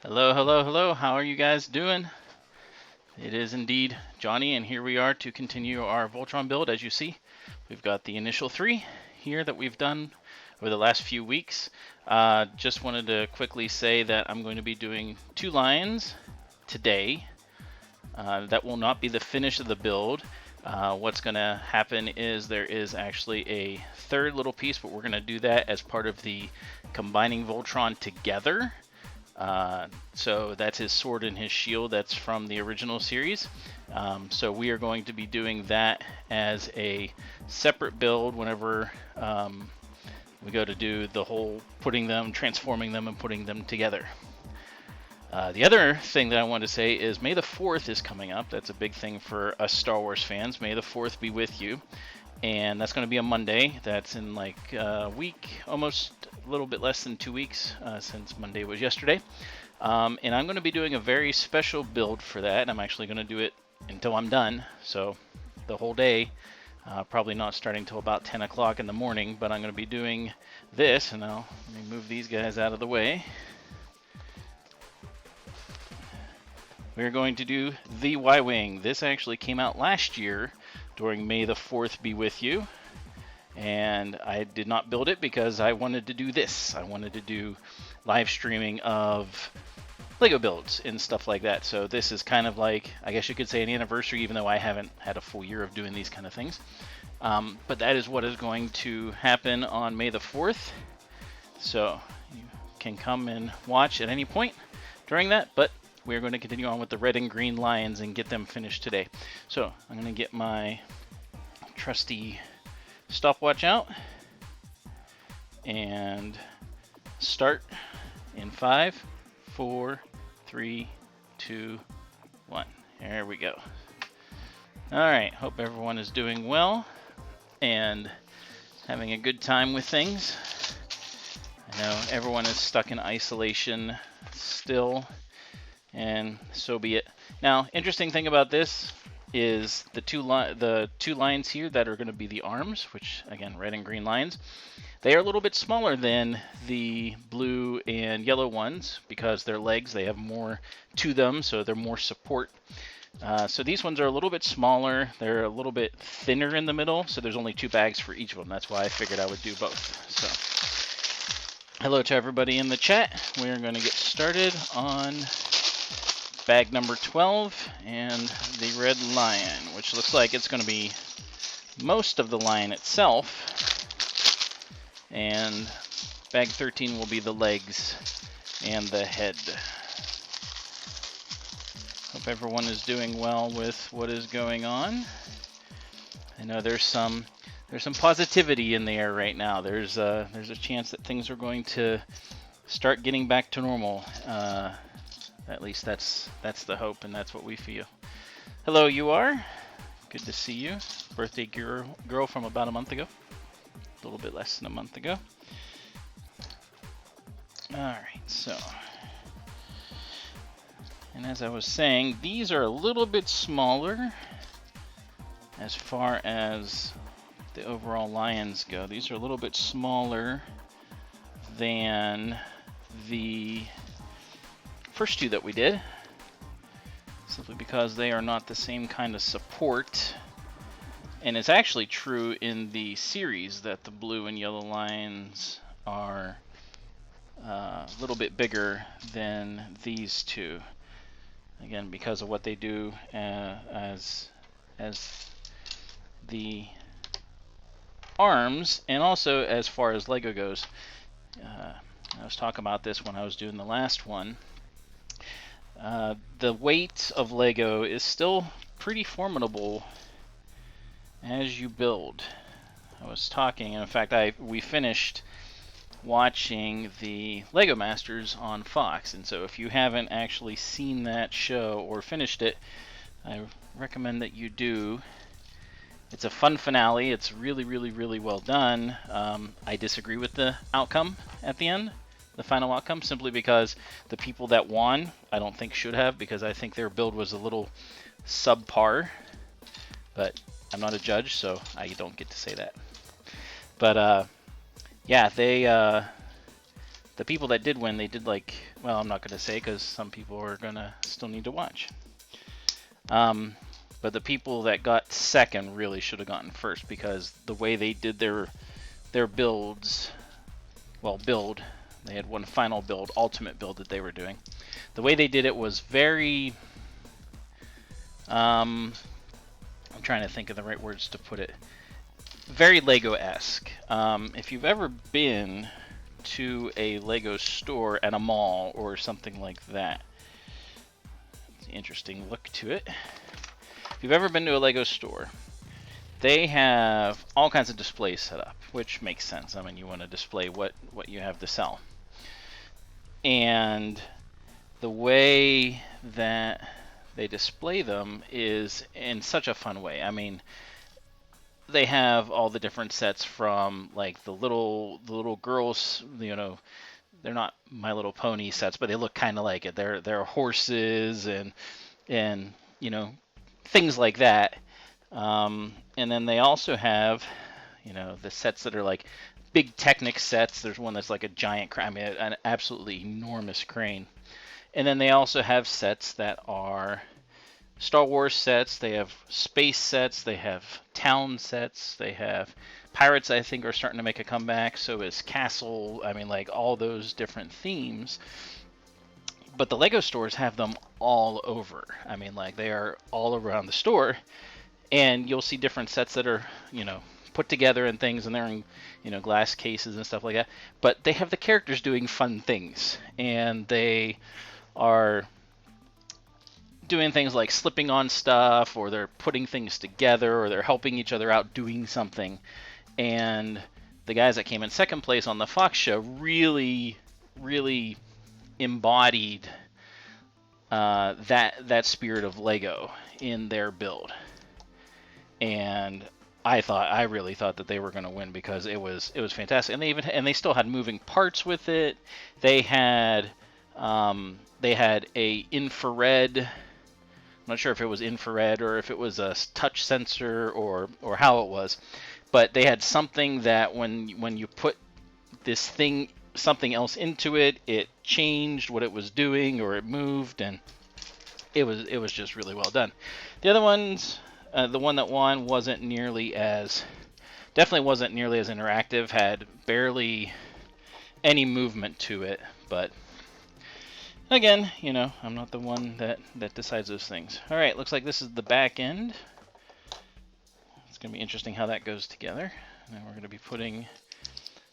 Hello, hello, hello. How are you guys doing? It is indeed Johnny, and here we are to continue our Voltron build. As you see, we've got the initial 3 here that we've done over the last few weeks. Just wanted to quickly say that I'm going to be doing 2 lines today. That will not be the finish of the build. What's going to happen is there is actually a 3rd little piece, but we're going to do that as part of the combining Voltron together. So that's his sword and his shield. That's from the original series. So we are going to be doing that as a separate build whenever we go to do the whole putting them, transforming them, and putting them together. The other thing that I want to say is May the 4th is coming up. That's a big thing for us Star Wars fans. May the 4th be with you. And that's going to be a Monday. That's in like a week, almost a little bit less than 2 weeks since Monday was yesterday. And I'm going to be doing a very special build for that. I'm actually going to do it until I'm done. So the whole day, probably not starting until about 10 o'clock in the morning, but I'm going to be doing this. And now let me move these guys out of the way. We're going to do the Y-Wing. This actually came out last year during May the 4th be with you. And I did not build it because I wanted to do this. I wanted to do live streaming of Lego builds and stuff like that. So this is kind of like, I guess you could say, an anniversary, even though I haven't had a full year of doing these kind of things. But that is what is going to happen on May the 4th. So you can come and watch at any point during that. But we're going to continue on with the red and green lions and get them finished today. So I'm going to get my trusty stopwatch out and start in 5, 4, 3, 2, 1. There we go. Alright, hope everyone is doing well and having a good time with things. I know everyone is stuck in isolation still, and so be it. Now, interesting thing about this is the two lines here that are going to be the arms, which again, red and green lines. They are a little bit smaller than the blue and yellow ones because their legs, they have more to them, so they're more support. So these ones are a little bit smaller. They're a little bit thinner in the middle, so there's only 2 bags for each of them. That's why I figured I would do both. So, hello to everybody in the chat. We're going to get started on bag number 12 and the red lion, which looks like it's going to be most of the lion itself. And bag 13 will be the legs and the head. Hope everyone is doing well with what is going on. I know there's some positivity in the air right now. There's a chance that things are going to start getting back to normal. At least that's the hope, and that's what we feel. Hello, you are. Good to see you. Birthday girl from about a month ago. A little bit less than a month ago. Alright, so. And as I was saying, these are a little bit smaller as far as the overall lions go. These are a little bit smaller than the first 2 that we did, simply because they are not the same kind of support. And it's actually true in the series that the blue and yellow lions are a little bit bigger than these 2. Again, because of what they do as the arms, and also as far as Lego goes. I was talking about this when I was doing the last one. The weight of Lego is still pretty formidable as you build. I was talking, and in fact, we finished watching the Lego Masters on Fox, and so if you haven't actually seen that show or finished it, I recommend that you do. It's a fun finale. It's really, really, really well done. I disagree with the outcome at the end. The final outcome, simply because the people that won, I don't think should have, because I think their build was a little subpar. But I'm not a judge, so I don't get to say that. But yeah, they the people that did win, they did like, well, I'm not going to say because some people are going to still need to watch. But the people that got second really should have gotten first, because the way they did their builds, well, they had one final build, ultimate build that they were doing. The way they did it was very, I'm trying to think of the right words to put it, very Lego-esque. If you've ever been to a Lego store at a mall or something like that, it's an interesting look to it. If you've ever been to a Lego store, they have all kinds of displays set up, which makes sense. I mean, you want to display what you have to sell. And the way that they display them is in such a fun way. I mean, they have all the different sets from like the little girls, you know, they're not My Little Pony sets, but they look kind of like it. They're horses and you know, things like that. And then they also have, you know, the sets that are like big Technic sets. There's one that's like a giant crane, I mean, an absolutely enormous crane. And then they also have sets that are Star Wars sets. They have space sets. They have town sets. They have pirates, I think, are starting to make a comeback. So is castle. I mean, like all those different themes. But the Lego stores have them all over. I mean, like they are all around the store. And you'll see different sets that are, you know, put together and things, and they're in, you know, glass cases and stuff like that. But they have the characters doing fun things, and they are doing things like slipping on stuff, or they're putting things together, or they're helping each other out doing something. And the guys that came in second place on the Fox show really, really embodied that spirit of Lego in their build. And I really thought that they were going to win, because it was fantastic. And they still had moving parts with it. They had a infrared. I'm not sure if it was infrared or if it was a touch sensor or how it was, but they had something that when you put this thing, something else into it, it changed what it was doing, or it moved, and it was just really well done. The other ones. The one that won definitely wasn't nearly as interactive, had barely any movement to it, but again, you know, I'm not the one that decides those things. Alright, looks like this is the back end. It's going to be interesting how that goes together. Now we're going to be putting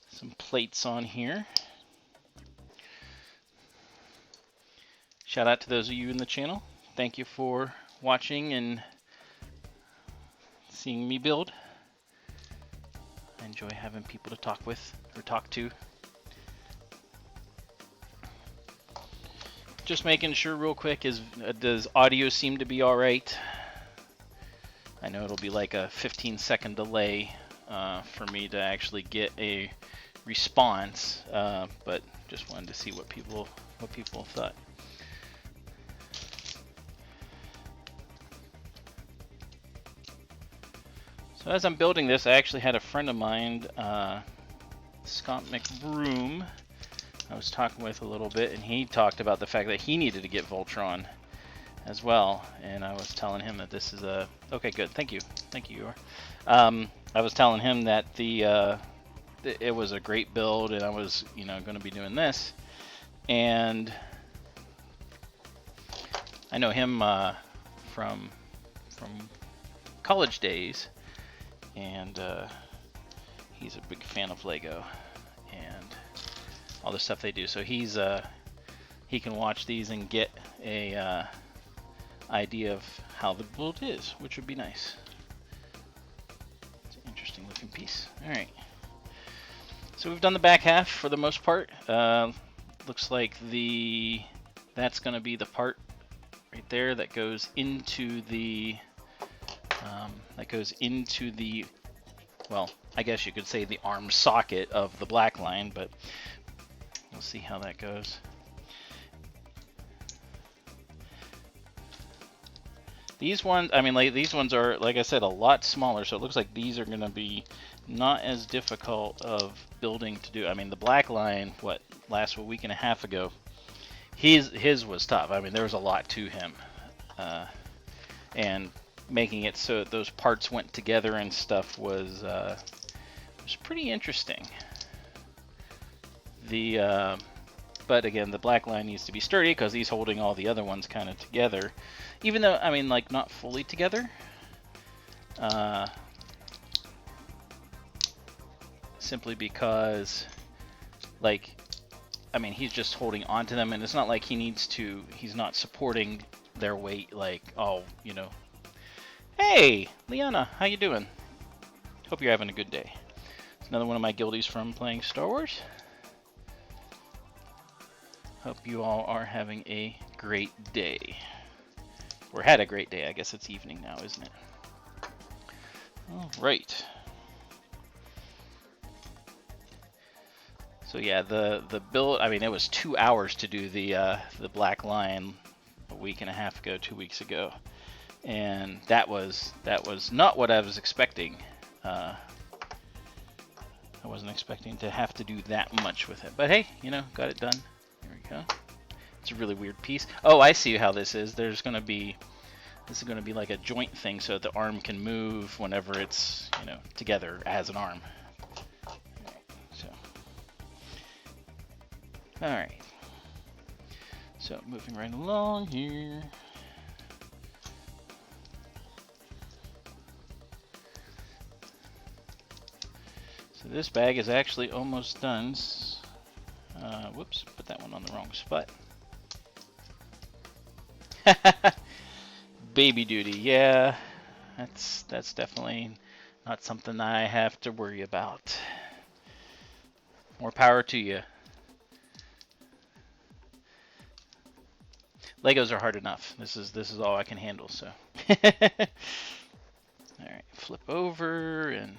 some plates on here. Shout out to those of you in the channel. Thank you for watching and seeing me build. I enjoy having people to talk with or talk to. Just making sure real quick, does audio seem to be alright? I know it'll be like a 15-second delay for me to actually get a response, but just wanted to see what people thought. So as I'm building this, I actually had a friend of mine, Scott McBroom, I was talking with a little bit, and he talked about the fact that he needed to get Voltron as well, and I was telling him that this is a... Okay, good. Thank you. Thank you, Yor. I was telling him that it was a great build, and I was, you know, going to be doing this, and I know him from college days, and he's a big fan of Lego and all the stuff they do. So he can watch these and get a idea of how the build is, which would be nice. It's an interesting looking piece. All right. So we've done the back half for the most part. Looks like that's going to be the part right there that goes into the well, I guess you could say the arm socket of the black line, but we'll see how that goes. These ones, I mean, like, these ones are, like I said, a lot smaller, so it looks like these are going to be not as difficult of building to do. I mean, the black line, last a week and a half ago, his was tough. I mean, there was a lot to him, and making it so that those parts went together and stuff was pretty interesting. But again, the black line needs to be sturdy because he's holding all the other ones kind of together, even though, I mean, like, not fully together. Simply because, like, I mean, he's just holding onto them, and it's not like he's not supporting their weight, like, oh, you know. Hey, Liana, how you doing? Hope you're having a good day. It's another one of my guildies from playing Star Wars. Hope you all are having a great day. Or had a great day. I guess it's evening now, isn't it? All right. So yeah, the build, I mean, it was 2 hours to do the Black Lion a week and a half ago, 2 weeks ago. And that was not what I was expecting. I wasn't expecting to have to do that much with it. But hey, you know, got it done. There we go. It's a really weird piece. Oh, I see how this is. This is going to be like a joint thing so that the arm can move whenever it's, you know, together as an arm. So, all right. So moving right along here. So this bag is actually almost done. Whoops, put that one on the wrong spot. Baby duty, yeah. That's definitely not something I have to worry about. More power to you. Legos are hard enough. This is all I can handle, so. Alright, flip over and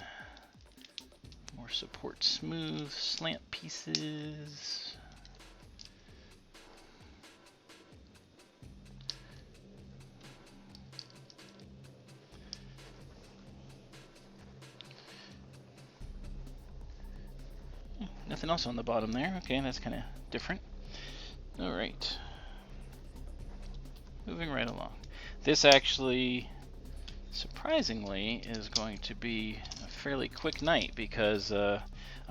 more support smooth slant pieces. Nothing else on the bottom there. Okay, that's kind of different. Alright. Moving right along. This actually, surprisingly, is going to be a fairly quick night because I'm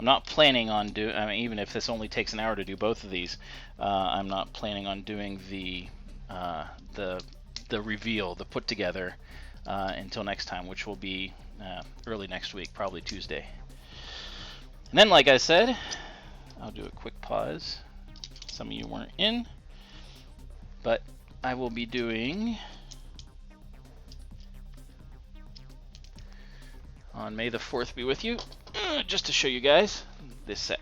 not planning on doing, I mean, even if this only takes an hour to do both of these, I'm not planning on doing the reveal, the put together, until next time, which will be early next week, probably Tuesday. And then, like I said, I'll do a quick pause. Some of you weren't in, but I will be doing on May the 4th be with you, just to show you guys this set.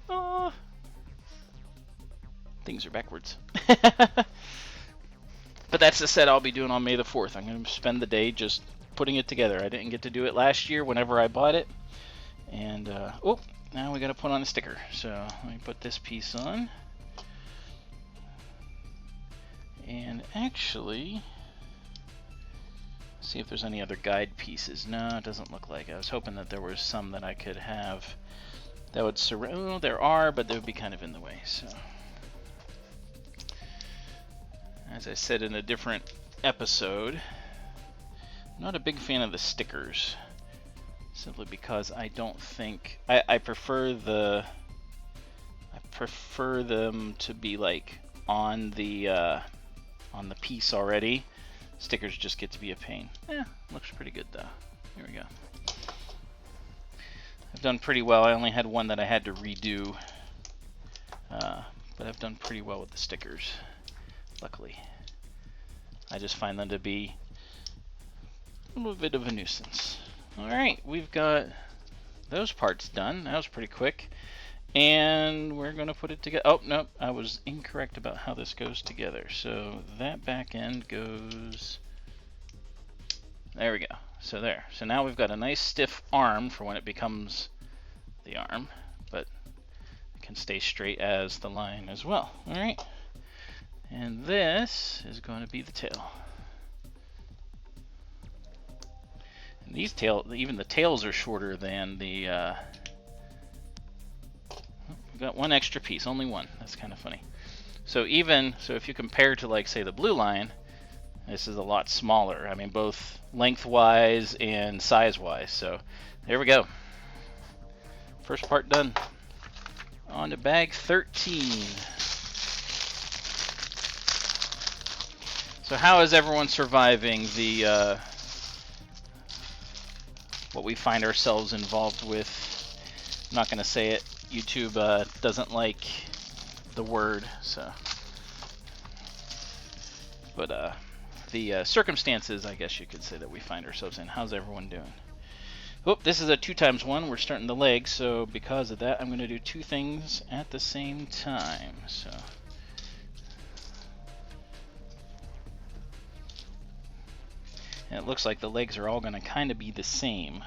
Oh, things are backwards. But that's the set I'll be doing on May the 4th. I'm going to spend the day just putting it together. I didn't get to do it last year whenever I bought it. And, oh, now we got to put on a sticker. So let me put this piece on. And actually, see if there's any other guide pieces. No, it doesn't look like. I was hoping that there was some that I could have that would surround. Oh, there are, but they would be kind of in the way. So, as I said in a different episode, I'm not a big fan of the stickers, simply because I don't think I prefer them to be like on the piece already. Stickers just get to be a pain. Looks pretty good though. Here we go. I've done pretty well. I only had one that I had to redo, but I've done pretty well with the stickers, luckily. I just find them to be a little bit of a nuisance. Alright, we've got those parts done. That was pretty quick. And we're going to put it together. Oh, no, I was incorrect about how this goes together. So that back end goes... There we go. So there. So now we've got a nice stiff arm for when it becomes the arm. But it can stay straight as the line as well. Alright. And this is going to be the tail. And these even the tails are shorter than the... We got one extra piece, only one. That's kind of funny. So if you compare to, like, say, the blue line, this is a lot smaller. I mean, both lengthwise and size-wise. So there we go. First part done. On to bag 13. So how is everyone surviving the what we find ourselves involved with? I'm not going to say it. YouTube doesn't like the word, so. But the circumstances, I guess you could say, that we find ourselves in. How's everyone doing? Oh, this is a 2x1. We're starting the leg, so because of that, I'm going to do two things at the same time. So. And it looks like the legs are all going to kind of be the same.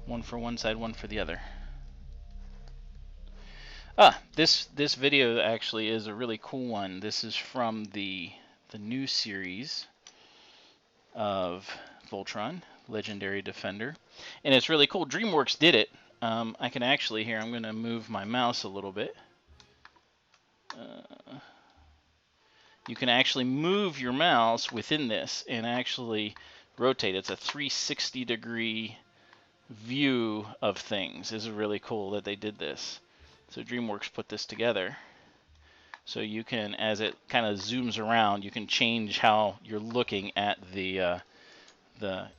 One for one side, one for the other. This video actually is a really cool one. This is from the new series of Voltron, Legendary Defender. And it's really cool. DreamWorks did it. I can actually, here, I'm going to move my mouse a little bit. You can actually move your mouse within this and actually rotate. It's a 360-degree view of things. This is really cool that they did this. So DreamWorks put this together. So you can, as it kind of zooms around, you can change how you're looking at the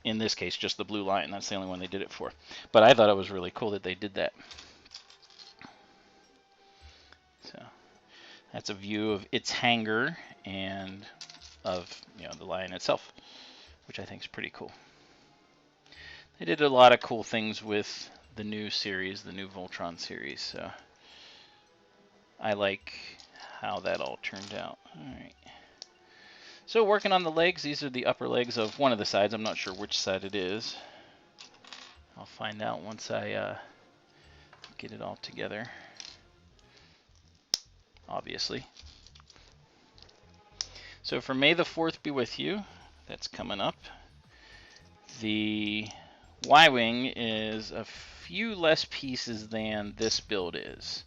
in this case, just the blue line. That's the only one they did it for. But I thought it was really cool that they did that. So that's a view of its hangar and of, the lion itself, which I think is pretty cool. They did a lot of cool things with the new series, the new Voltron series. So I like how that all turned out. All right. So working on the legs, these are the upper legs of one of the sides. I'm not sure which side it is. I'll find out once I get it all together. Obviously. So for May the 4th be with you, that's coming up. The Y-Wing is a few less pieces than this build is.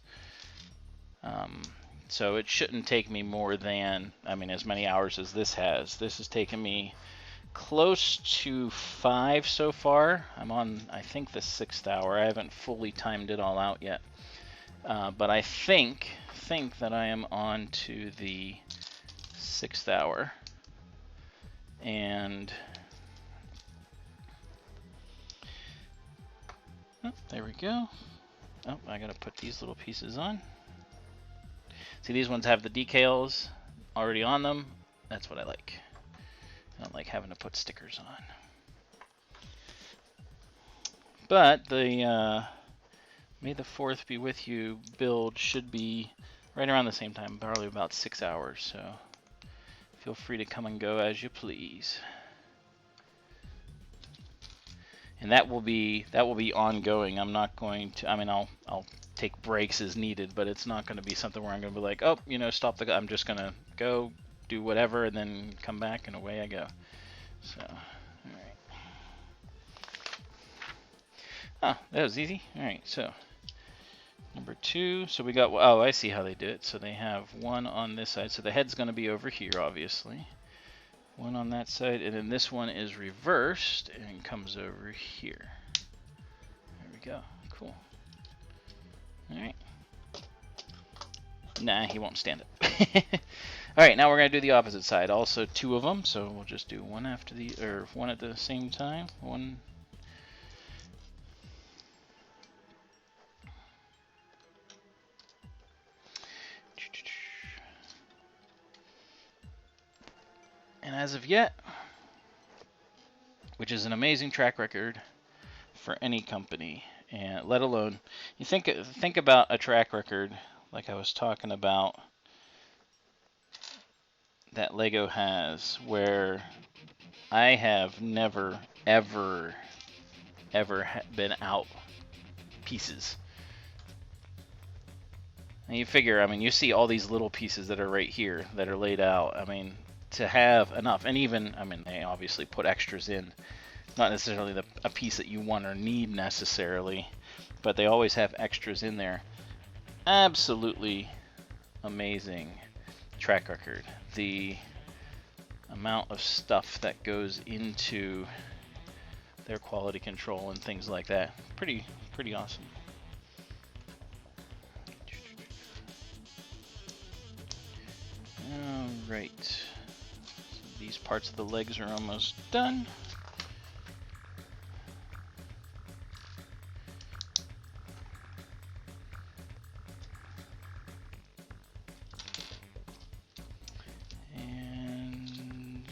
So it shouldn't take me more than, as many hours as this has. This has taken me close to 5 so far. I'm on, I think, the 6th hour. I haven't fully timed it all out yet. But I think that I am on to the 6th hour. And there we go. Oh, I gotta put these little pieces on. See, these ones have the decals already on them. That's what I like. I don't like having to put stickers on. But the May the 4th be with you build should be right around the same time, probably about 6 hours. So feel free to come and go as you please. And that will be ongoing. I'm not going to. I'll take breaks as needed, but it's not going to be something where I'm going to be like, oh, stop the. I'm just going to go do whatever and then come back and away I go. So, all right. Oh, that was easy. All right, so number 2. So we got. Oh, I see how they do it. So they have one on this side. So the head's going to be over here, obviously. One on that side, and then this one is reversed and comes over here. There we go. Cool. Alright. Nah, he won't stand it. Alright, now we're going to do the opposite side. Also 2 of them, so we'll just do one after one at the same time. One. And as of yet, which is an amazing track record for any company, and let alone, you think about a track record like I was talking about that Lego has, where I have never, ever been out pieces. And you figure, you see all these little pieces that are right here that are laid out. To have enough, and even, they obviously put extras in, not necessarily a piece that you want or need necessarily, but they always have extras in there. absolutely amazing track record. The amount of stuff that goes into their quality control and things like that, pretty awesome. All right, so these parts of the legs are almost done. And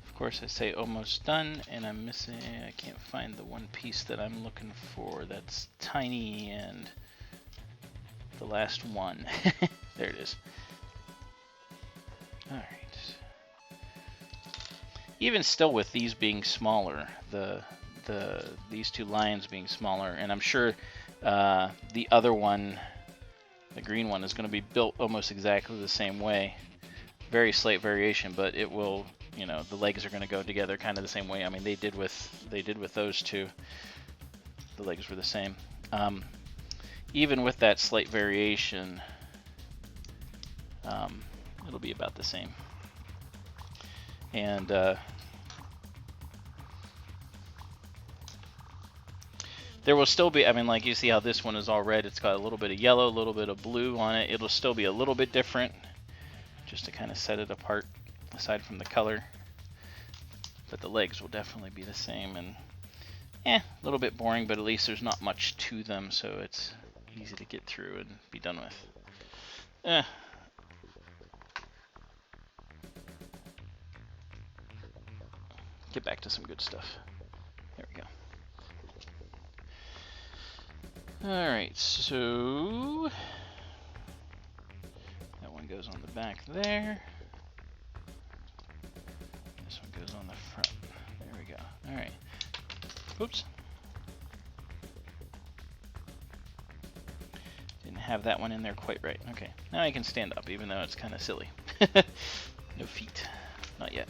of course I say almost done, and I'm missing, I can't find the one piece that I'm looking for that's tiny, and the last one. There it is. All right. Even still, with these being smaller, these two lines being smaller, and I'm sure the other one, the green one, is going to be built almost exactly the same way. Very slight variation, but it will, you know, the legs are going to go together kind of the same way. I mean, they did with those two. The legs were the same. Even with that slight variation, it'll be about the same. And there will still be, I mean, like you see how this one is all red, it's got a little bit of yellow, a little bit of blue on it. It'll still be a little bit different, just to kind of set it apart, aside from the color. But the legs will definitely be the same, and a little bit boring, but at least there's not much to them, so it's easy to get through and be done with. Get back to some good stuff. There we go. Alright, so that one goes on the back there. This one goes on the front. There we go. Alright. Oops. Didn't have that one in there quite right. Okay, now I can stand up, even though it's kind of silly. No feet. Not yet.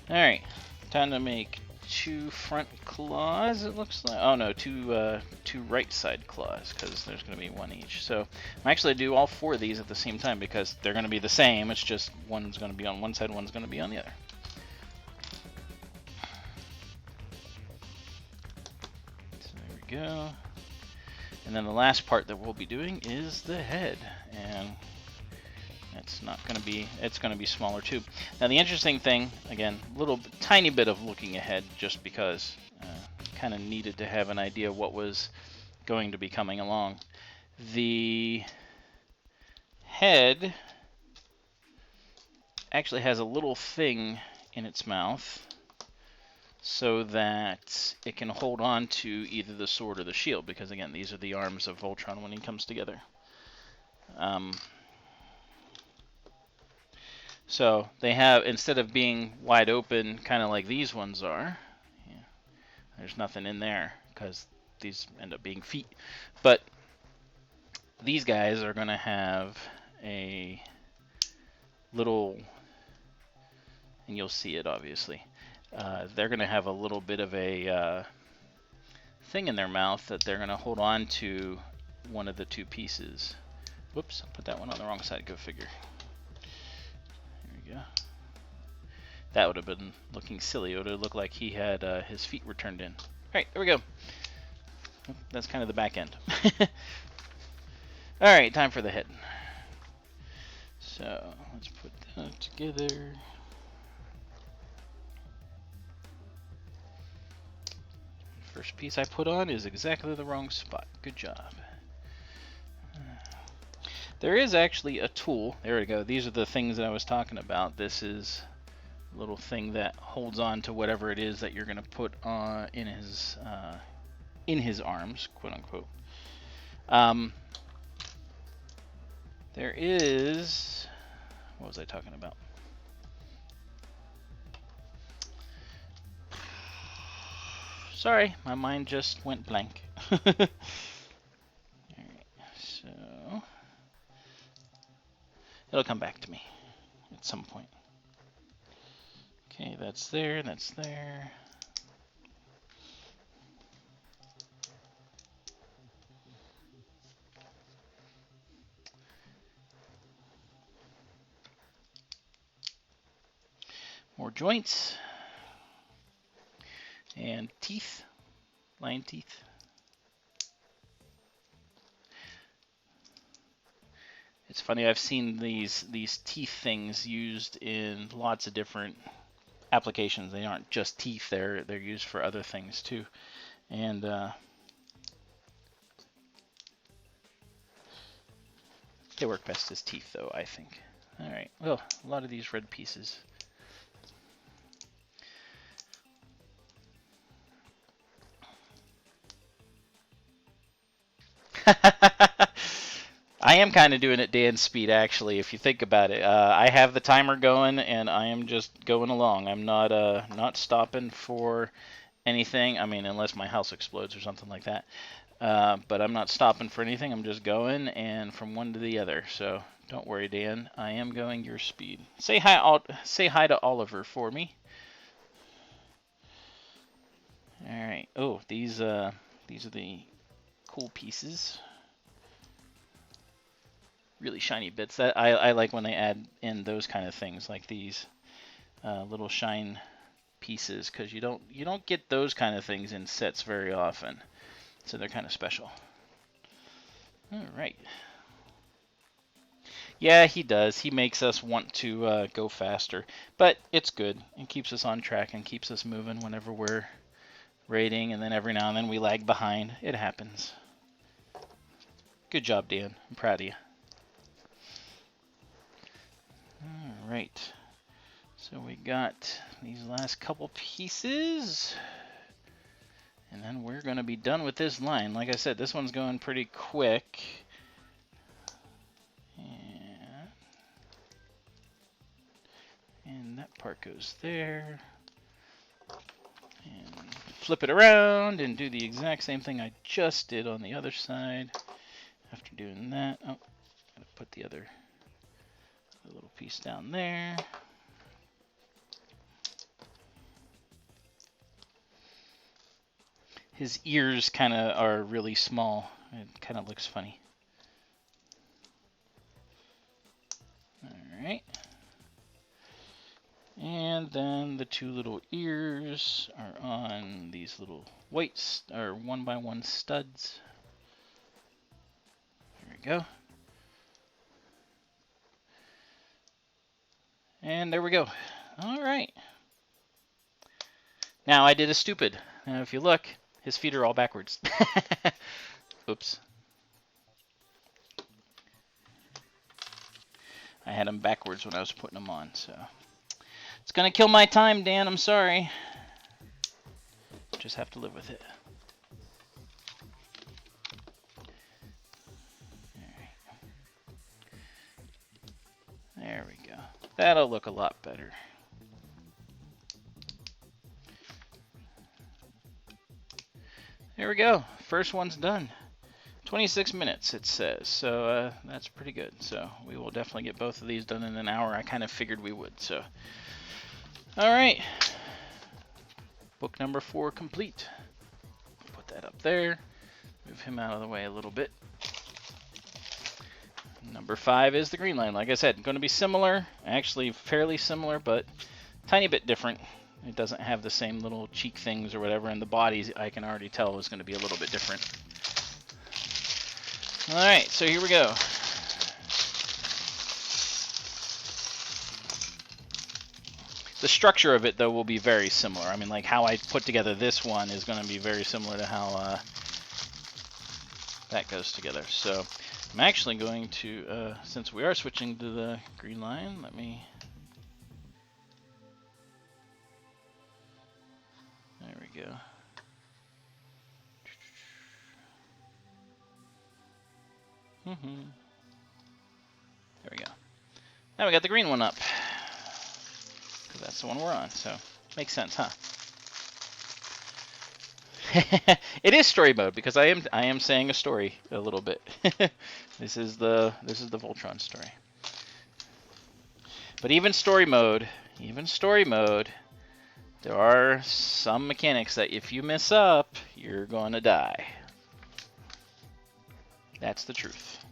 Alright, time to make 2 front claws, it looks like. Oh no, two right side claws, because there's going to be 1 each. So I'm actually going to do all 4 of these at the same time, because they're going to be the same. It's just one's going to be on one side, one's going to be on the other. So there we go. And then the last part that we'll be doing is the head. And it's not going to be, it's going to be smaller too. Now the interesting thing, again, tiny bit of looking ahead, just because kind of needed to have an idea what was going to be coming along. The head actually has a little thing in its mouth so that it can hold on to either the sword or the shield, because again, these are the arms of Voltron when he comes together. So they have, instead of being wide open, kind of like these ones are, there's nothing in there, because these end up being feet. But these guys are going to have a little, and you'll see it obviously, they're going to have a little bit of a thing in their mouth that they're going to hold on to one of the 2 pieces. Whoops, I put that one on the wrong side, go figure. Yeah. That would have been looking silly. It would have looked like he had his feet were turned in. Alright, there we go. That's kind of the back end. Alright, time for the head. So, let's put that together. First piece I put on is exactly the wrong spot. Good job. There is actually a tool. There we go. These are the things that I was talking about. This is a little thing that holds on to whatever it is that you're going to put on in his arms, quote unquote. There is, what was I talking about? Sorry, my mind just went blank. Alright, so it'll come back to me at some point. Okay, that's there, that's there. joints and teeth, lion teeth. It's funny, I've seen these teeth things used in lots of different applications. They aren't just teeth, they're used for other things too. And they work best as teeth though, I think. Alright, well, a lot of these red pieces. I am kind of doing it Dan's speed, actually, if you think about it. I have the timer going, and I am just going along. I'm not stopping for anything. I mean, unless my house explodes or something like that. But I'm not stopping for anything. I'm just going, and from one to the other. So don't worry, Dan. I am going your speed. Say hi to Oliver for me. All right. Oh, these are the cool pieces. Really shiny bits. That I like when they add in those kind of things, like these little shine pieces, because you don't get those kind of things in sets very often, so they're kind of special. All right. Yeah, he does. He makes us want to go faster, but it's good. It keeps us on track and keeps us moving whenever we're raiding, and then every now and then we lag behind. It happens. Good job, Dan. I'm proud of you. Alright, so we got these last couple pieces, and then we're going to be done with this line. Like I said, this one's going pretty quick. And that part goes there. And flip it around and do the exact same thing I just did on the other side. After doing that, oh, gotta put the little piece down there. His ears kind of are really small. It kind of looks funny. Alright. And then the two little ears are on these little white, or 1x1 studs. There we go. And there we go. All right. Now I did a stupid. Now if you look, his feet are all backwards. Oops. I had them backwards when I was putting them on, so. It's gonna kill my time, Dan, I'm sorry. Just have to live with it. There we go. That'll look a lot better. There we go. First one's done. 26 minutes it says, so that's pretty good. So we will definitely get both of these done in an hour. I kind of figured we would. So, all right. Book number 4 complete. Put that up there. Move him out of the way a little bit. Number 5 is the green line. Like I said, going to be similar, actually fairly similar, but tiny bit different. It doesn't have the same little cheek things or whatever, and the bodies I can already tell is going to be a little bit different. Alright, so here we go. The structure of it, though, will be very similar. I mean, like how I put together this one is going to be very similar to how that goes together. So I'm actually going to, since we are switching to the green line, let me... There we go. There we go. Now we got the green one up. Because that's the one we're on, so makes sense, huh? It is story mode because I am saying a story a little bit. This is the Voltron story. But even story mode, there are some mechanics that if you mess up, you're gonna die. That's the truth.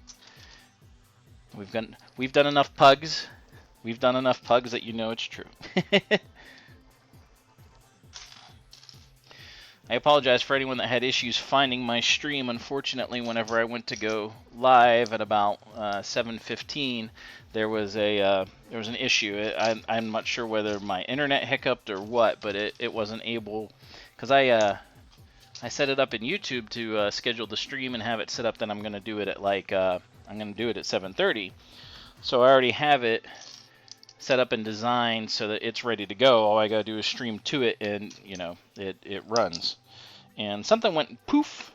We've done enough pugs. We've done enough pugs that you know it's true. I apologize for anyone that had issues finding my stream. Unfortunately, whenever I went to go live at about 7:15, there was an issue. I'm not sure whether my internet hiccuped or what, but it wasn't able, because I set it up in YouTube to schedule the stream and have it set up that I'm going to do it at I'm going to do it at 7:30. So I already have it set up and designed so that it's ready to go. All I got to do is stream to it, and it runs. And something went poof,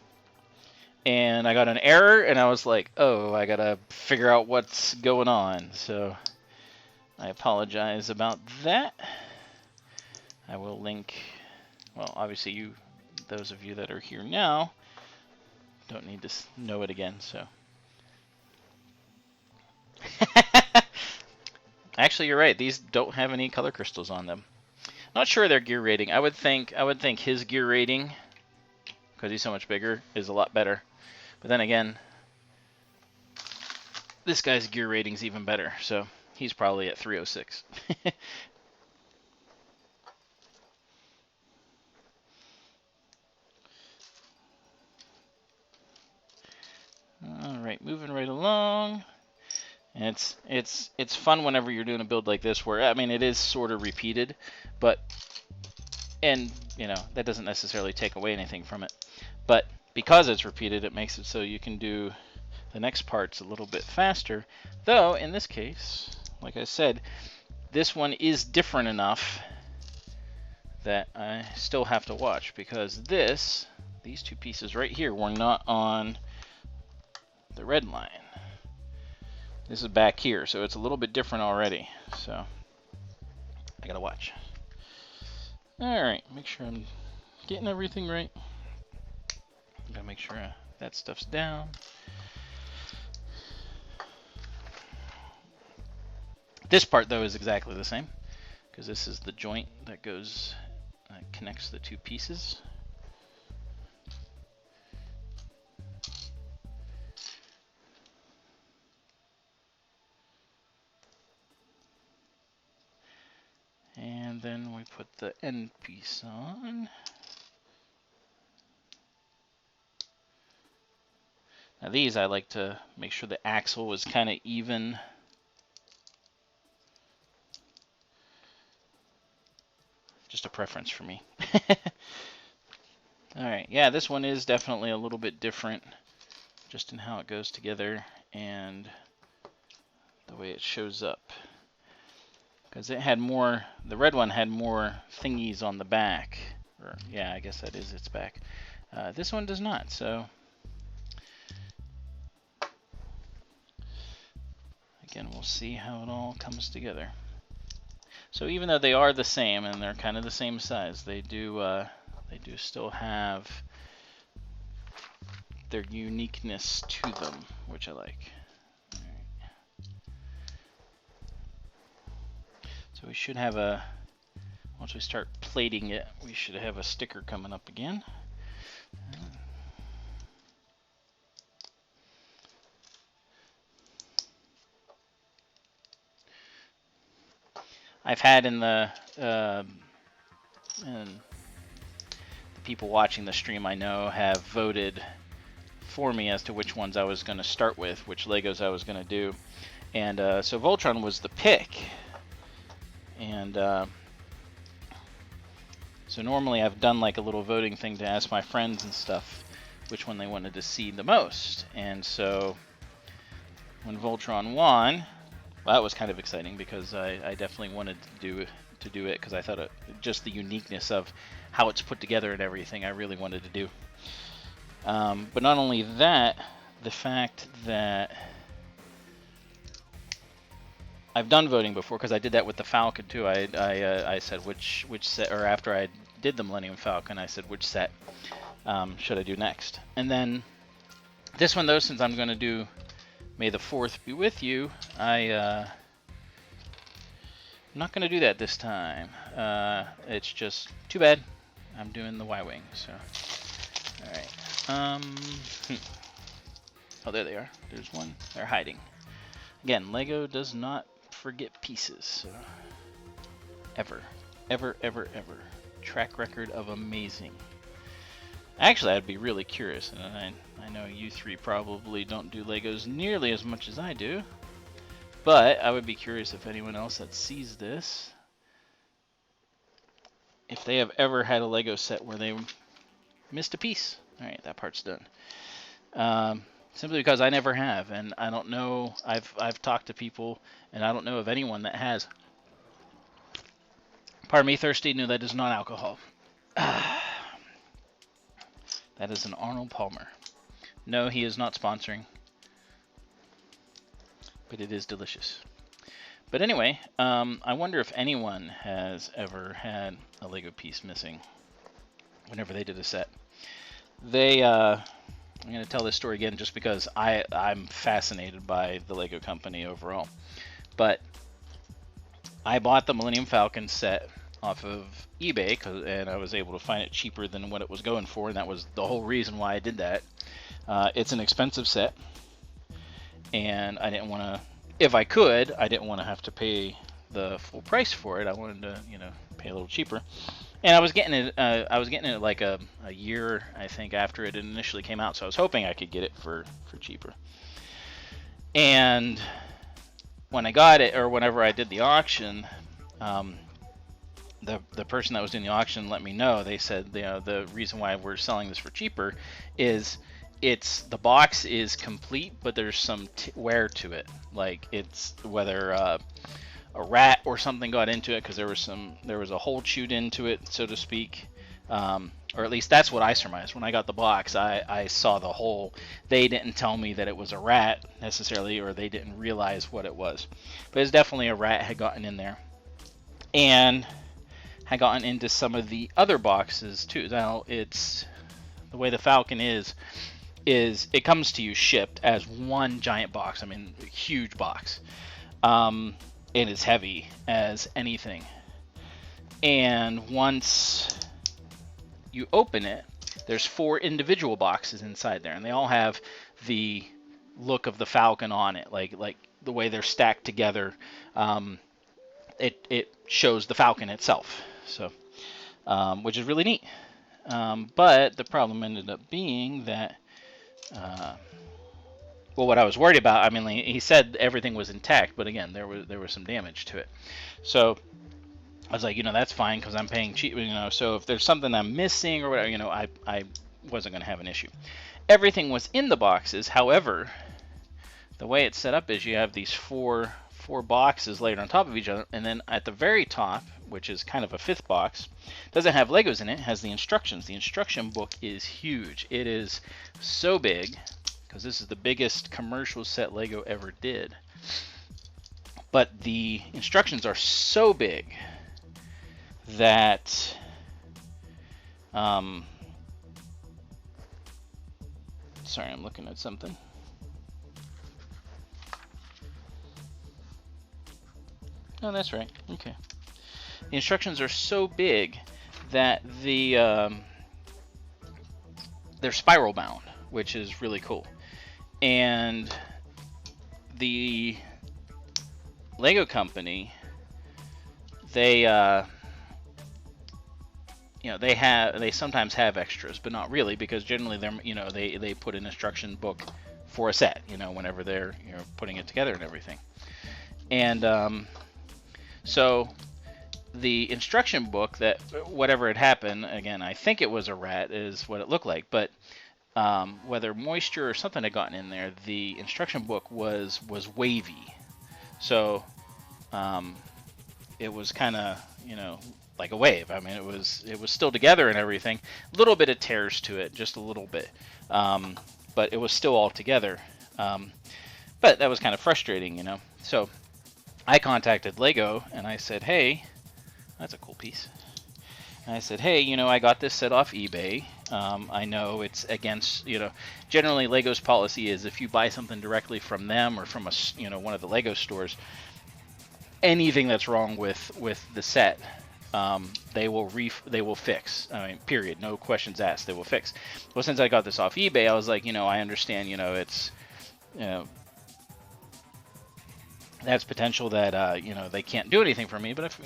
and I got an error, and I was like, oh, I got to figure out what's going on. So I apologize about that. I will link, well, obviously those of you that are here now don't need to know it again, so. Actually, you're right. These don't have any color crystals on them. Not sure their gear rating. I would think his gear rating, because he's so much bigger, is a lot better. But then again, this guy's gear rating's even better, so he's probably at 306. All right, moving right along. And it's fun whenever you're doing a build like this, where, I mean, it is sort of repeated, but, and that doesn't necessarily take away anything from it, but because it's repeated, it makes it so you can do the next parts a little bit faster. Though in this case, like I said, this one is different enough that I still have to watch, because these two pieces right here were not on the red line. This is back here, so it's a little bit different already. So I gotta watch. Alright, make sure I'm getting everything right. Gotta make sure that stuff's down. This part, though, is exactly the same, because this is the joint that connects the two pieces. And then we put the end piece on. Now these, I like to make sure the axle was kind of even. Just a preference for me. Alright, yeah, this one is definitely a little bit different, just in how it goes together and the way it shows up. Because it had more, the red one had more thingies on the back. Or, yeah, I guess that is its back. This one does not, so. Again, we'll see how it all comes together. So even though they are the same and they're kind of the same size, they do still have their uniqueness to them, which I like. So we should have once we start plating it, we should have a sticker coming up again. I've had in the people watching the stream, I know, have voted for me as to which ones I was going to start with, which Legos I was going to do. And so Voltron was the pick. And so normally I've done like a little voting thing to ask my friends and stuff which one they wanted to see the most. And so when Voltron won, well, that was kind of exciting, because I definitely wanted to do it because I thought just the uniqueness of how it's put together and everything I really wanted to do. But not only that, the fact that I've done voting before, because I did that with the Falcon too. I said which set, or after I did the Millennium Falcon, I said which set should I do next. And then this one, though, since I'm going to do May the 4th be with you, I'm not going to do that this time. It's just too bad. I'm doing the Y-Wing, so. Alright. Oh, there they are. There's one. They're hiding. Again, Lego does not forget pieces, so. Ever. Ever, ever, ever. Track record of amazing. Actually, I'd be really curious, and I know you three probably don't do Legos nearly as much as I do, but I would be curious if anyone else that sees this, if they have ever had a Lego set where they missed a piece. All right, that part's done. Simply because I never have, and I don't know. I've talked to people, and I don't know of anyone that has. Pardon me, thirsty. No, that is not alcohol. That is an Arnold Palmer. No, he is not sponsoring, but it is delicious. But anyway, I wonder if anyone has ever had a Lego piece missing whenever they did a set. I'm going to tell this story again just because I'm fascinated by the Lego company overall. But I bought the Millennium Falcon set off of eBay, and I was able to find it cheaper than what it was going for, and that was the whole reason why I did that. It's an expensive set, and I didn't want to, if I could, I didn't want to have to pay the full price for it. I wanted to, pay a little cheaper. And I was getting it like a year, I think, after it initially came out, so I was hoping I could get it for cheaper. And when I got it, or whenever I did the auction, the person that was doing the auction let me know. They said, the reason why we're selling this for cheaper is the box is complete, but there's some wear to it. Like, it's whether a rat or something got into it, because there was a hole chewed into it, so to speak. Or at least that's what I surmised. When I got the box, I saw the hole. They didn't tell me that it was a rat necessarily, or they didn't realize what it was. But it's definitely a rat had gotten in there. And had gotten into some of the other boxes too. Now, it's the way the Falcon is it comes to you shipped as one giant box. I mean, a huge box. It is heavy as anything. And once you open it, there's 4 individual boxes inside there, and they all have the look of the Falcon on it, like the way they're stacked together. It shows the Falcon itself, so which is really neat. But the problem ended up being that, well, what I was worried about, I mean, he said everything was intact, but again, there was some damage to it. So I was like, that's fine because I'm paying cheap, so if there's something I'm missing or whatever, I wasn't going to have an issue. Everything was in the boxes. However, the way it's set up is you have these four boxes laid on top of each other, and then at the very top, which is kind of a 5th box, doesn't have Legos in it, has the instructions. The instruction book is huge. It is so big, because this is the biggest commercial set Lego ever did. But the instructions are so big that sorry, I'm looking at something. Oh, that's right. Okay. The instructions are so big that they're spiral bound, which is really cool. And the Lego company, they sometimes have extras, but not really, because generally they put an instruction book for a set, whenever they're putting it together and everything. And so the instruction book, that whatever had happened, again, I think it was a rat is what it looked like, but whether moisture or something had gotten in there, the instruction book was wavy. So it was kind of, like a wave. I mean, it was still together and everything. A little bit of tears to it, just a little bit. But it was still all together. But that was kind of frustrating, So I contacted Lego and I said, hey, that's a cool piece. And I said, hey, I got this set off eBay. I know it's against, generally Lego's policy is if you buy something directly from them or from one of the Lego stores, anything that's wrong with the set, they will fix. I mean, period. No questions asked. They will fix. Well, since I got this off eBay, I was like, I understand, it's, that's potential that they can't do anything for me, but if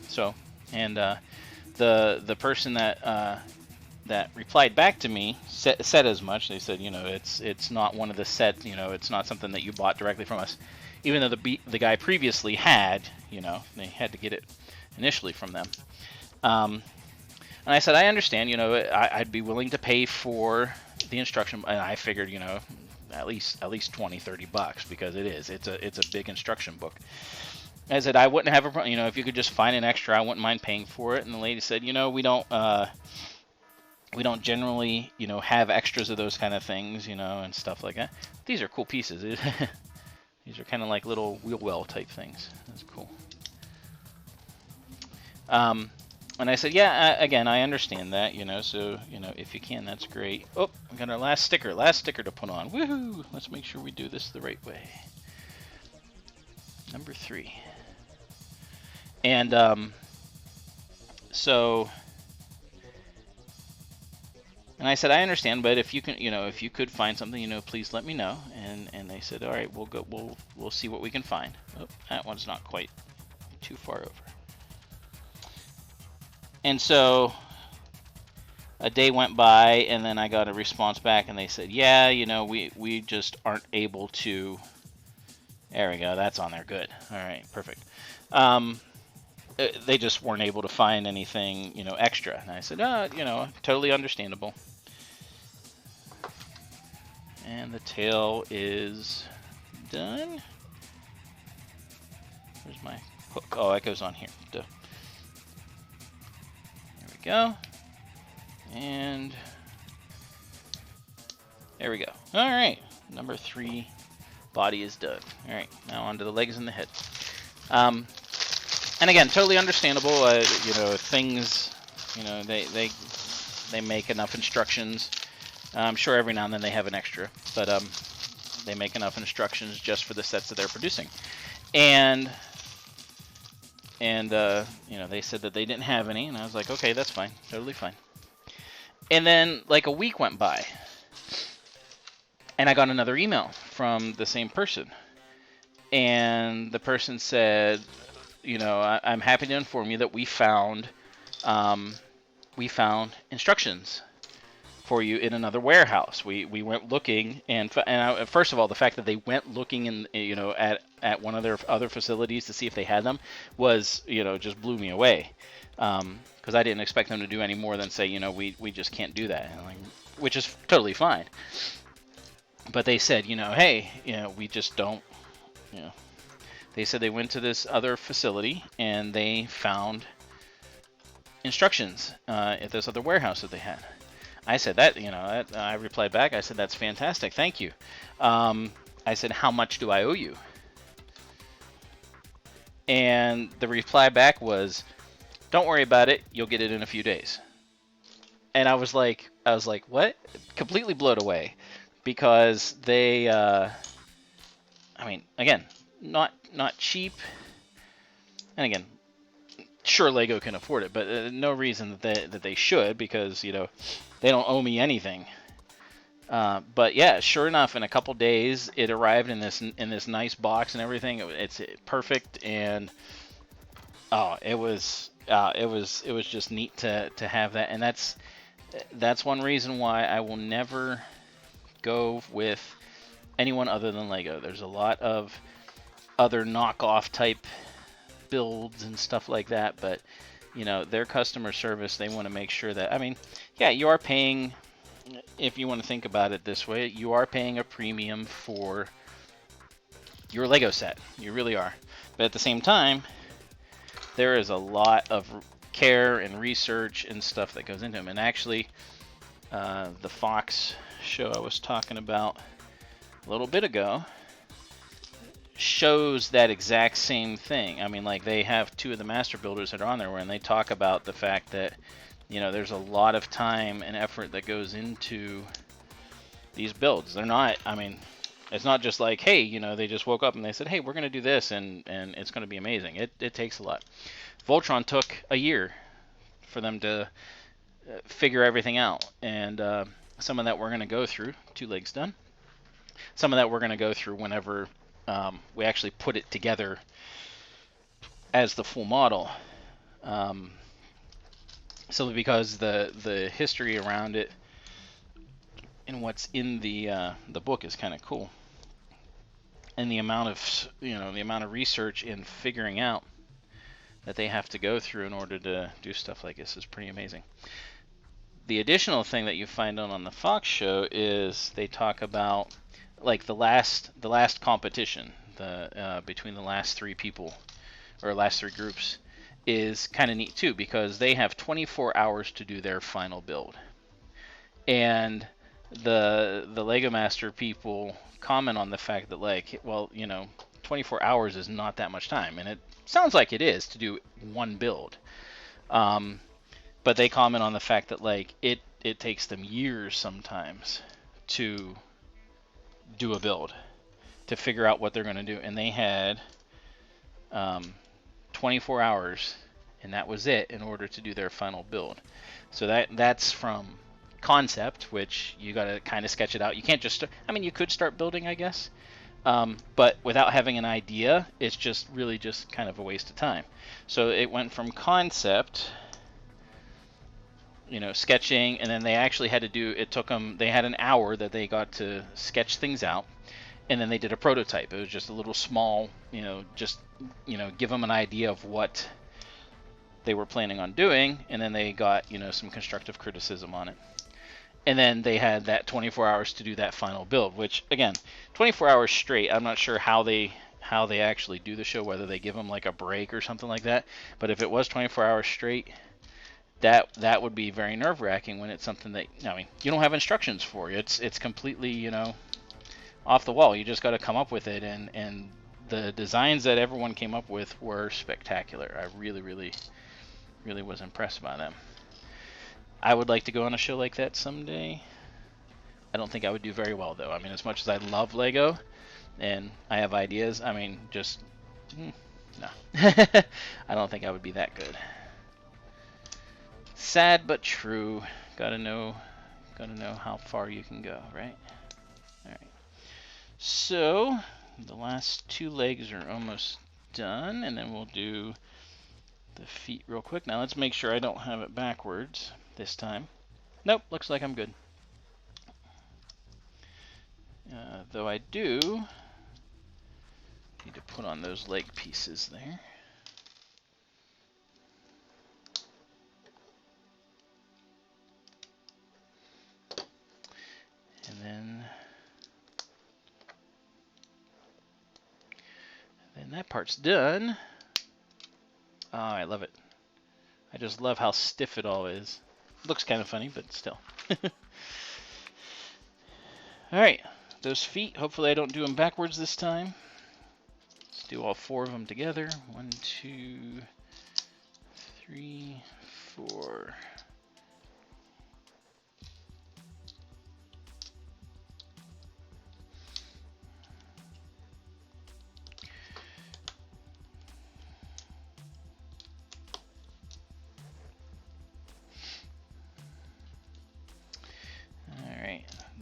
so, and the person that that replied back to me said as much. They said, it's not one of the sets, it's not something that you bought directly from us, even though the guy previously had, they had to get it initially from them. And I said, I understand, I'd be willing to pay for the instruction, and I figured, at least $20-30 because it's a big instruction book. I said I wouldn't have a problem, if you could just find an extra, I wouldn't mind paying for it. And the lady said, we don't generally, have extras of those kind of things, and stuff like that. These are cool pieces. These are kind of like little wheel well type things. That's cool. And I said, yeah, again, I understand that, so, if you can, that's great. Oh, I got our last sticker to put on. Woohoo! Let's make sure we do this the right way. Number 3. And, and I said, I understand, but if you can, if you could find something, please let me know. And they said, all right, we'll see what we can find. Oh, that one's not quite too far over. And so a day went by, and then I got a response back, and they said, yeah, we just aren't able to. There we go. That's on there. Good. All right. Perfect. They just weren't able to find anything, extra. And I said, totally understandable. And the tail is done. Where's my hook? Oh, that goes on here. Duh. There we go. And there we go. All right. Number 3 body is done. All right. Now on to the legs and the head. And again, totally understandable. Things, they make enough instructions. I'm sure every now and then they have an extra, but they make enough instructions just for the sets that they're producing. And they said that they didn't have any, and I was like, okay, that's fine, totally fine. And then like a week went by, and I got another email from the same person, and the person said, I'm happy to inform you that we found instructions for you in another warehouse. We went looking, and first of all, the fact that they went looking in, at one of their other facilities to see if they had them was, just blew me away. Because I didn't expect them to do any more than say, we just can't do that, which is totally fine. But they said, hey, we just don't, They said they went to this other facility and they found instructions at this other warehouse that they had. I said that, I replied back. I said, that's fantastic. Thank you. I said, how much do I owe you? And the reply back was, don't worry about it. You'll get it in a few days. And I was like, what? Completely blown away, because they, again, not cheap. And again, sure, Lego can afford it, but no reason that they should, because they don't owe me anything. But yeah, sure enough, in a couple days, it arrived in this nice box and everything. It's perfect, and it was just neat to have that. And that's one reason why I will never go with anyone other than Lego. There's a lot of other knockoff type builds and stuff like that, but their customer service, they want to make sure that, yeah, you are paying, if you want to think about it this way, you are paying a premium for your Lego set. You really are. But at the same time, there is a lot of care and research and stuff that goes into them. And actually, the Fox show I was talking about a little bit ago shows that exact same thing. They have 2 of the master builders that are on there, and they talk about the fact that there's a lot of time and effort that goes into these builds. They're not, it's not just like, hey, they just woke up and they said, hey, we're going to do this, and it's going to be amazing. It takes a lot. Voltron took a year for them to figure everything out, and some of that we're going to go through. 2 legs done. Some of that we're going to go through whenever we actually put it together as the full model. simply because the history around it and what's in the book is kind of cool, and the amount of the amount of research and figuring out that they have to go through in order to do stuff like this is pretty amazing. The additional thing that you find out on the Fox show is they talk about like the last competition, the between the last three people or last three groups is kind of neat too, because they have 24 hours to do their final build, and the Lego Master people comment on the fact that, like, well, 24 hours is not that much time, and it sounds like it is to do one build. Um, but they comment on the fact that, like, it takes them years sometimes to do a build, to figure out what they're going to do, and they had 24 hours, and that was it in order to do their final build. So that's from concept, which you got to kind of sketch it out. You can't just I mean, you could start building, I guess, but without having an idea, it's just really just kind of a waste of time. So it went from concept, sketching, and then they actually had to do, it took them, they had an hour that they got to sketch things out, and then they did a prototype. It was just a little small, just, give them an idea of what they were planning on doing, and then they got, some constructive criticism on it. And then they had that 24 hours to do that final build, which, again, 24 hours straight, I'm not sure how they actually do the show, whether they give them like a break or something like that. But if it was 24 hours straight, that would be very nerve-wracking when it's something that, I mean, you don't have instructions for. It's completely, off the wall. You just got to come up with it, and the designs that everyone came up with were spectacular. I really, really, really was impressed by them. I would like to go on a show like that someday. I don't think I would do very well, though. I mean, as much as I love Lego and I have ideas, I mean, just no. I don't think I would be that good. Sad but true. Gotta know how far you can go, right? All right. So the last two legs are almost done, and then we'll do the feet real quick. Now let's make sure I don't have it backwards this time. Nope, looks like I'm good. Though I do need to put on those leg pieces there. And then that part's done. Oh, I love it. I just love how stiff it all is. Looks kind of funny, but still. Alright, those feet, hopefully I don't do them backwards this time. Let's do all four of them together. 1, 2, 3, 4.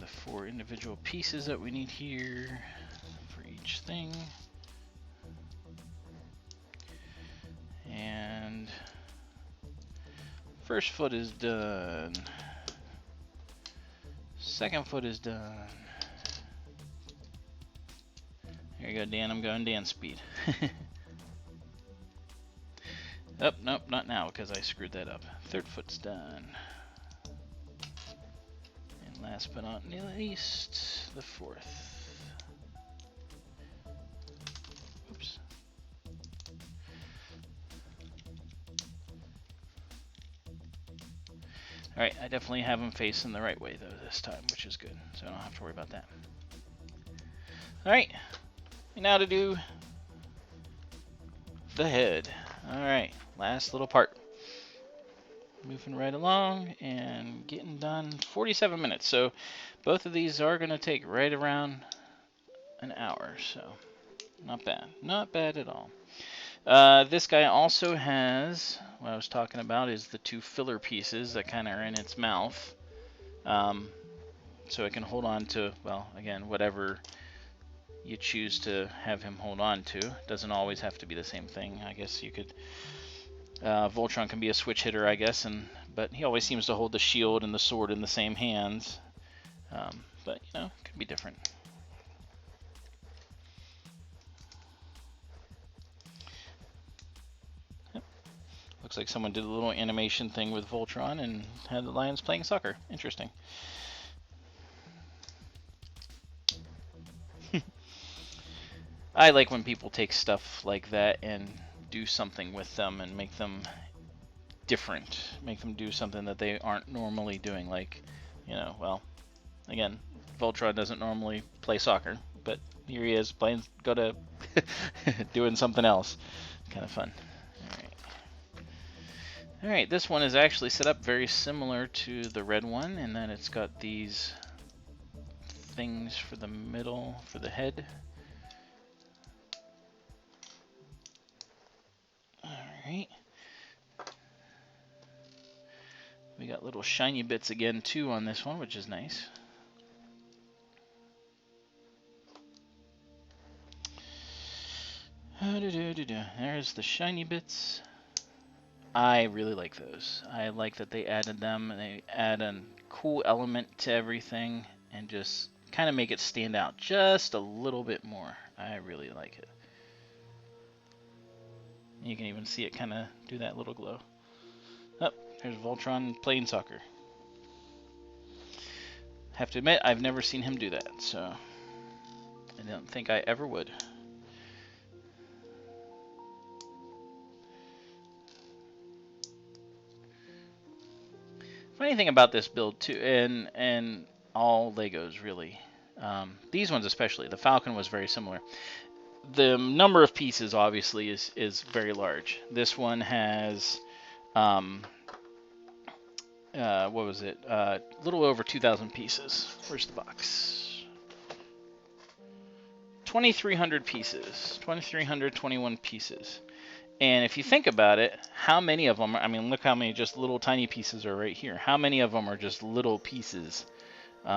The 4 individual pieces that we need here for each thing. And first foot is done. Second foot is done. There you go, Dan. I'm going Dan speed. Oh, nope, not now because I screwed that up. Third foot's done. And last but not least, the fourth. Oops. Alright, I definitely have them facing the right way though this time, which is good, so I don't have to worry about that. Alright, now to do the head. Alright, last little part. Moving right along and getting done. 47 minutes, so both of these are going to take right around an hour, so not bad. Not bad at all. This guy also has, what I was talking about is the 2 filler pieces that kind of are in its mouth. So it can hold on to, well, again, whatever you choose to have him hold on to. Doesn't always have to be the same thing. I guess you could, Voltron can be a switch hitter, I guess, and but he always seems to hold the shield and the sword in the same hands. But, you know, it could be different. Yep. Looks like someone did a little animation thing with Voltron and had the lions playing soccer. Interesting. I like when people take stuff like that and do something with them and make them different. Make them do something that they aren't normally doing. Like, you know, well, again, Voltron doesn't normally play soccer, but here he is playing, doing something else. Kind of fun. Alright, this one is actually set up very similar to the red one, in that it's got these things for the middle, for the head. Alright. We got little shiny bits again too on this one, which is nice. There's the shiny bits. I really like those. I like that they added them, and they add a cool element to everything and just kind of make it stand out just a little bit more. I really like it. You can even see it kind of do that little glow. Oh, there's Voltron playing soccer. Have to admit, I've never seen him do that, so I don't think I ever would. Funny thing about this build too, and all Legos really, these ones especially, the Falcon was very similar. The number of pieces obviously is very large. This one has, what was it? A little over 2,000 pieces. Where's the box? 2,300 pieces. 2,321 pieces. And if you think about it, how many of them, I mean, look how many just little tiny pieces are right here. How many of them are just little pieces? They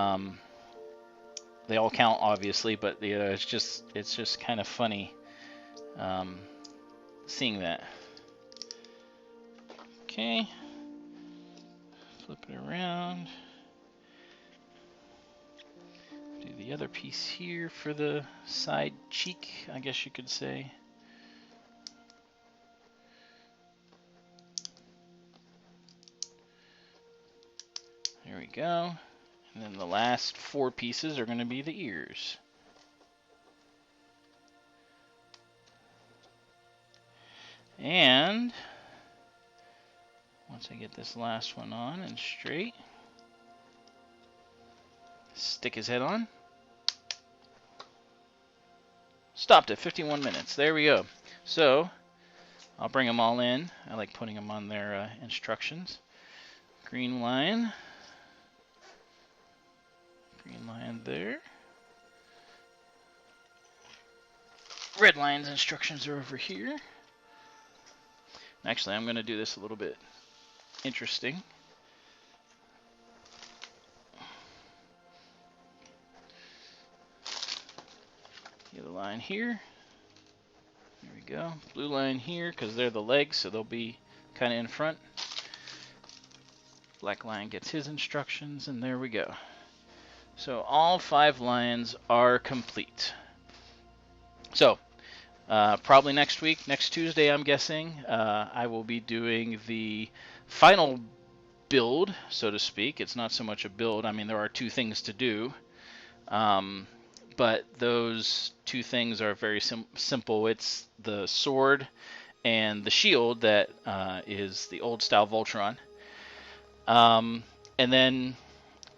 all count, obviously, but it's just kind of funny seeing that. Okay. Flip it around. Do the other piece here for the side cheek, I guess you could say. There we go. And then the last 4 pieces are going to be the ears. And once I get this last one on and straight, stick his head on. Stopped at 51 minutes. There we go. So I'll bring them all in. I like putting them on their instructions. Green line. Green line there. Red line's instructions are over here. Actually, I'm going to do this a little bit interesting. Yellow line here. There we go. Blue line here, because they're the legs, so they'll be kind of in front. Black line gets his instructions, and there we go. So all 5 lions are complete. So probably next week, next Tuesday, I'm guessing, I will be doing the final build, so to speak. It's not so much a build. I mean, there are 2 things to do, but those 2 things are very simple. It's the sword and the shield that is the old style Voltron. And then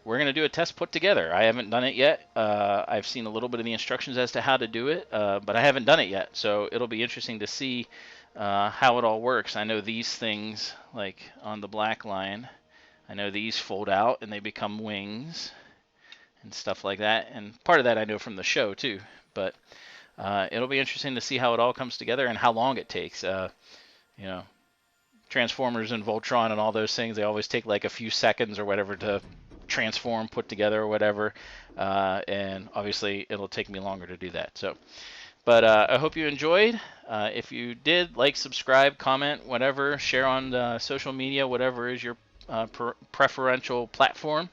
we're going to do a test put together. I haven't done it yet. I've seen a little bit of the instructions as to how to do it, but I haven't done it yet. So it'll be interesting to see how it all works. I know these things, like on the black line, I know these fold out and they become wings and stuff like that. And part of that I know from the show too. But it'll be interesting to see how it all comes together and how long it takes. You know, Transformers and Voltron and all those things, they always take like a few seconds or whatever to transform, put together or whatever, and obviously it'll take me longer to do that. So, but I hope you enjoyed. If you did, like, subscribe, comment, whatever, share on social media, whatever is your preferential platform.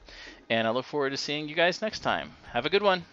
And I look forward to seeing you guys next time. Have a good one.